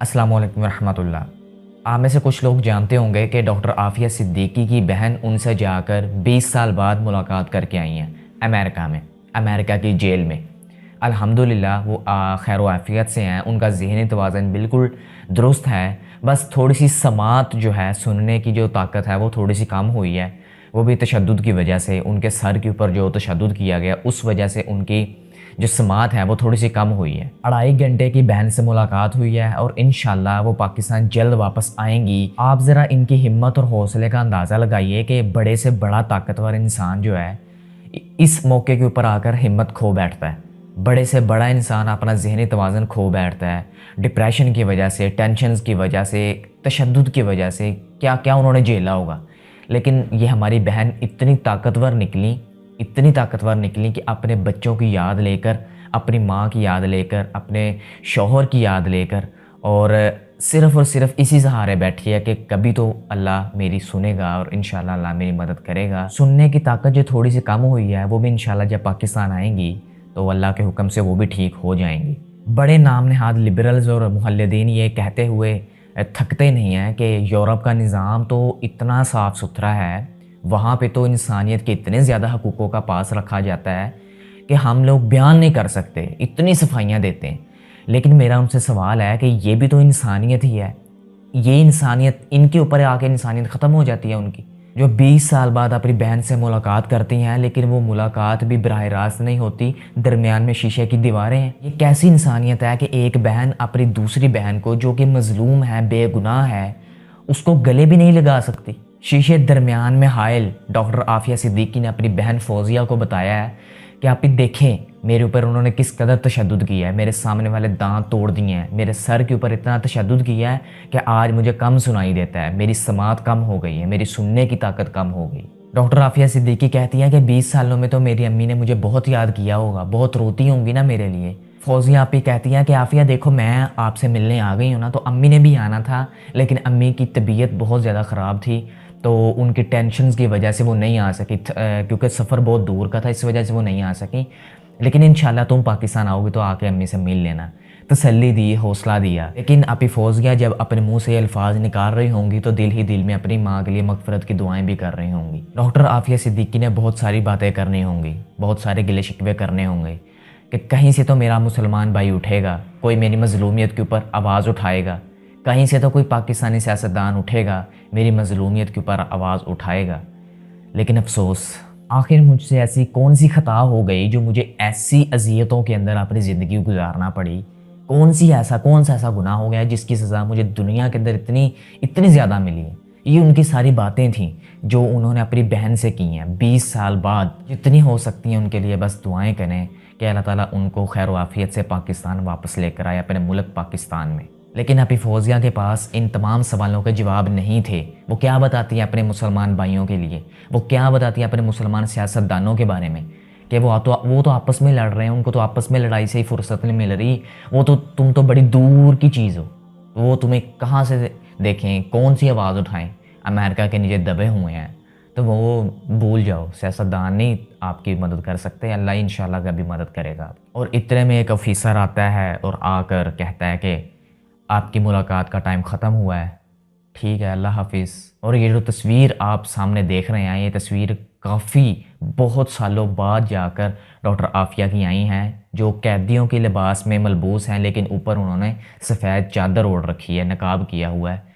अस्सलाम वालेकुम रहमतुल्लाह। आप में से कुछ लोग जानते होंगे कि डॉक्टर आफिया सिद्दीकी की बहन उनसे जाकर 20 साल बाद मुलाकात करके आई हैं अमेरिका में, अमेरिका की जेल में। अल्हम्दुलिल्लाह वो खैर आफियत से हैं, उनका ज़हनी तवाज़ुन बिल्कुल दुरुस्त है। बस थोड़ी सी समात जो है, सुनने की जो ताकत है वो थोड़ी सी कम हुई है। वो भी तशद्दुद की वजह से, उनके सर के ऊपर जो तशद्दुद किया गया उस वजह से उनकी जो समात है वो थोड़ी सी कम हुई है। 2.5 घंटे की बहन से मुलाकात हुई है और इंशाल्लाह वो पाकिस्तान जल्द वापस आएंगी। आप ज़रा इनकी हिम्मत और हौसले का अंदाज़ा लगाइए कि बड़े से बड़ा ताकतवर इंसान जो है इस मौके के ऊपर आकर हिम्मत खो बैठता है। बड़े से बड़ा इंसान अपना ज़हनी तवाज़ुन खो बैठता है डिप्रेशन की वजह से, टेंशन की वजह से, तशद्दुद की वजह से। क्या क्या उन्होंने झेला होगा। लेकिन ये हमारी बहन इतनी ताकतवर निकली, इतनी ताकतवर निकली कि अपने बच्चों की याद लेकर, अपनी माँ की याद लेकर, अपने शौहर की याद लेकर और सिर्फ़ इसी सहारे बैठी है कि कभी तो अल्लाह मेरी सुनेगा और इंशाल्लाह अल्लाह मेरी मदद करेगा। सुनने की ताकत जो थोड़ी सी कम हुई है वो भी इंशाल्लाह जब पाकिस्तान आएंगी तो अल्लाह के हुक्म से वो भी ठीक हो जाएंगी। बड़े नाम नहाद लिबरल्स और मुहल्लिदीन ये कहते हुए थकते नहीं हैं कि यूरोप का निज़ाम तो इतना साफ़ सुथरा है, वहाँ पे तो इंसानियत के इतने ज़्यादा हकूक़ों का पास रखा जाता है कि हम लोग बयान नहीं कर सकते, इतनी सफाइयाँ देते हैं। लेकिन मेरा उनसे सवाल है कि ये भी तो इंसानियत ही है। ये इंसानियत, इनके ऊपर आके इंसानियत ख़त्म हो जाती है उनकी। जो 20 साल बाद अपनी बहन से मुलाकात करती हैं, लेकिन वो मुलाकात भी बराह रास्त नहीं होती, दरमियान में शीशे की दीवारें हैं। ये कैसी इंसानियत है कि एक बहन अपनी दूसरी बहन को, जो कि मज़लूम है, बेगुनाह है, उसको गले भी नहीं लगा सकती। शीशे दरमियान में हायल डॉक्टर आफिया सिद्दीकी ने अपनी बहन फौजिया को बताया है कि आप ही देखें मेरे ऊपर उन्होंने किस कदर तशद्दुद किया है, मेरे सामने वाले दांत तोड़ दिए हैं, मेरे सर के ऊपर इतना तशद्दुद किया है कि आज मुझे कम सुनाई देता है, मेरी समात कम हो गई है, मेरी सुनने की ताकत कम हो गई। डॉक्टर आफिया सिद्दीकी कहती हैं कि 20 सालों में तो मेरी अम्मी ने मुझे बहुत याद किया होगा, बहुत रोती होंगी ना मेरे लिए। फौजिया आप ही कहती हैं कि आफिया देखो मैं आपसे मिलने आ गई हूँ ना, तो अम्मी ने भी आना था, लेकिन अम्मी की तबीयत बहुत ज़्यादा ख़राब थी, तो उनकी टेंशन्स की वजह से वो नहीं आ सकी, क्योंकि सफ़र बहुत दूर का था, इस वजह से वो नहीं आ सकी। लेकिन इंशाल्लाह तुम पाकिस्तान आओगे तो आके अम्मी से मिल लेना। तसल्ली दी, हौसला दिया। लेकिन आपी फौजिया जब अपने मुंह से अल्फाज निकाल रही होंगी तो दिल ही दिल में अपनी माँ के लिए मगफरत की दुआएं भी कर रही होंगी। डॉक्टर आफिया सिद्दीकी ने बहुत सारी बातें करनी होंगी, बहुत सारे गिले शिकवे करने होंगे कि कहीं से तो मेरा मुसलमान भाई उठेगा, कोई मेरी मज़लूमियत के ऊपर आवाज़ उठाएगा, कहीं से तो कोई पाकिस्तानी सियासतदान उठेगा, मेरी मज़लूमियत के ऊपर आवाज़ उठाएगा। लेकिन अफसोस, आखिर मुझसे ऐसी कौन सी ख़ता हो गई जो मुझे ऐसी अज़ियतों के अंदर अपनी ज़िंदगी गुजारना पड़ी। कौन सा ऐसा गुनाह हो गया जिसकी सज़ा मुझे दुनिया के अंदर इतनी ज़्यादा मिली है। ये उनकी सारी बातें थीं जो उन्होंने अपनी बहन से की हैं 20 साल बाद। जितनी हो सकती हैं उनके लिए बस दुआएं करें कि अल्लाह ताला उनको खैर आफियत से पाकिस्तान वापस लेकर आए, अपने मुल्क पाकिस्तान में। लेकिन अभी फौजिया के पास इन तमाम सवालों के जवाब नहीं थे। वो क्या बताती है अपने मुसलमान भाइयों के लिए, वो क्या बताती है अपने मुसलमान सियासतदानों के बारे में कि वो तो आपस में लड़ रहे हैं, उनको तो आपस में लड़ाई से ही फुर्सत नहीं मिल रही। तुम तो बड़ी दूर की चीज़ हो, वो तुम्हें कहाँ से देखें, कौन सी आवाज़ उठाएं, अमेरिका के नीचे दबे हुए हैं। तो वो भूल जाओ, सियासतदान नहीं आपकी मदद कर सकते, अल्लाह इंशाल्लाह कभी मदद करेगा। और इतने में एक ऑफिसर आता है और आकर कहता है कि आपकी मुलाकात का टाइम ख़त्म हुआ है, ठीक है, अल्लाह हाफिज़। और ये जो तस्वीर आप सामने देख रहे हैं, ये तस्वीर काफ़ी बहुत सालों बाद जाकर डॉक्टर आफिया की आई हैं, जो कैदियों के लिबास में मलबूस हैं, लेकिन ऊपर उन्होंने सफ़ेद चादर ओढ़ रखी है, नकाब किया हुआ है।